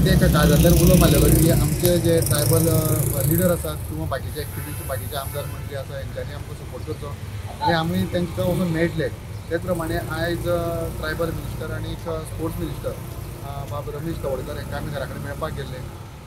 ते एका काळजांतल्यान उलो मारलेलो की आमचे जे ट्रायबल लिडर आसात किंवा बाकीचे एक्टिविस्ट बाकीचे आमदार मंत्री आसा हेंच्यांनी आमकां सपोर्ट करचो आनी आमी तांकां वचून मेळटले. तेच प्रमाणे आयज ट्रायबल मिनिस्टर आनी स्पोर्ट्स मिनिस्टर बाब रमेश तवडकर हांकां आमी घरा कडेन मेळपाक गेल्ले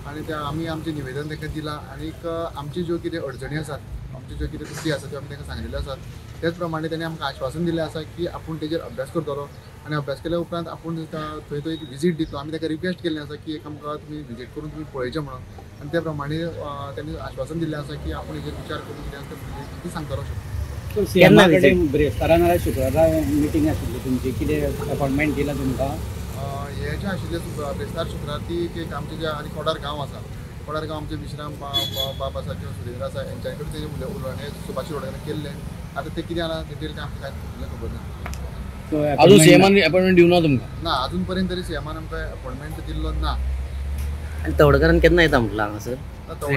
आनी ते आमी आमचें निवेदन तांकां दिलां आनीक आमची ज्यो कितें अडचणी आसात आमच्यो ज्यो कितें त्रुटी आसात त्यो आमी तांकां सांगिल्ल्यो आसात. तेच प्रमाणे तांणी आमकां आश्वासन दिलें आसा की आपूण तेजेर अभ्यास करतलो आनी अभ्यास केल्या उपरांत आपूण थंय एक विजीट दितलो. आमी ताका रिक्वेस्ट केल्लें आसा की एक आमकां तुमी विजीट करून तुमी पळयचें म्हणून आनी त्या प्रमाणे तांणी आश्वासन दिल्लें आसा की आपूण हेजेर विचार करून कितें आसा ती सांगतलो अशें. केन्ना कडेन ब्रेस्तारा नाल्यार शुक्रारा मिटींग आशिल्ली तुमची, कितें अपॉइंटमेंट दिला तुमकां? हे जे आशिल्ले ब्रेस्तार शुक्रार ती एक आमचे जे आनी कोडार गांव आसा, कोडार गांव आमचे विश्राम बाब आसा किंवा सुरेंद्र आसा हेंच्या कडेन तेजे उलोवणे सुभाष रोडार केल्ले. आतां ते कितें जालां डिटेल तें आमकां कांय खबर ना. अजून सीएमान अपॉइंटमेंट दिवना तुमकां? ना अजून पर्यंत तरी सीएमान आमकां अपॉइंटमेंट दिल्लो ना. आनी तवडकरान केन्ना येता म्हटलं हांगासर?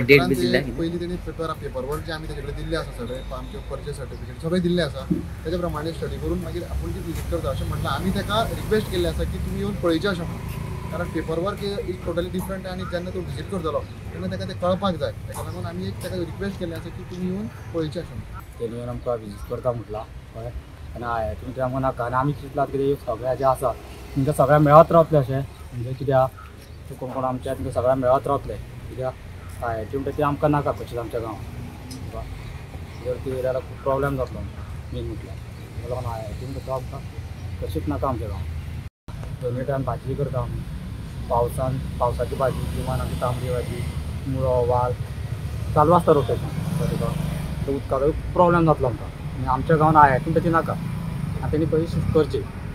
डेट बी दिल्या? पयलीं तेणी पेपर वर्क जे आमी तेजे कडेन दिल्ले आसा सगळे आमचे परचेस सर्टिफिकेट सगळें दिल्लें आसा. तेज्या प्रमाणे स्टडी करून मागीर आपूण ती विजीट करता अशें म्हटलां. आमी ताका रिक्वेस्ट केल्ली आसा की तुमी येवन पळयचें अशें म्हणून, कारण paper work is totally different आनी जेन्ना तूं विजीट करतलो तेन्ना ताका तें कळपाक जाय. ताका लागून आमी एक ताका रिक्वेस्ट केल्ली आसा की तुमी येवन पळयचें अशें म्हणून. तेणी येवन आमकां विजीट करता म्हटलां कळ्ळें. आनी हांवें तुमचें आमकां नाका आनी आमी चिंतलां कितें सगळ्या जें आसा तुमकां सगळ्या मेळत रावतलें अशें. म्हणजे कित्याक कोण कोण आमच्या तुमकां सगळ्या मेळत रावतलें कित्याक हांवें ती म्हणटा ती आमकां नाका कशीच आमच्या गांवांत. जर ती जाल्यार खूब प्रॉब्लेम जातलो मेन म्हटल्यार. ताका लागून हांवें ती म्हणटा तो आमकां कशीच नाका आमच्या गांवांत. दोनूय टायम भाजी करता आमी पावसाची भाजी किंवा आमची तांबडी भाजी मुळो वाल चालू आसता रोटेशन. तुका उदकाचो प्रॉब्लेम जातलो आमकां आनी आमच्या गांवांत हांवें ती नाका आनी तेणी पयलीं शिफ्ट करची.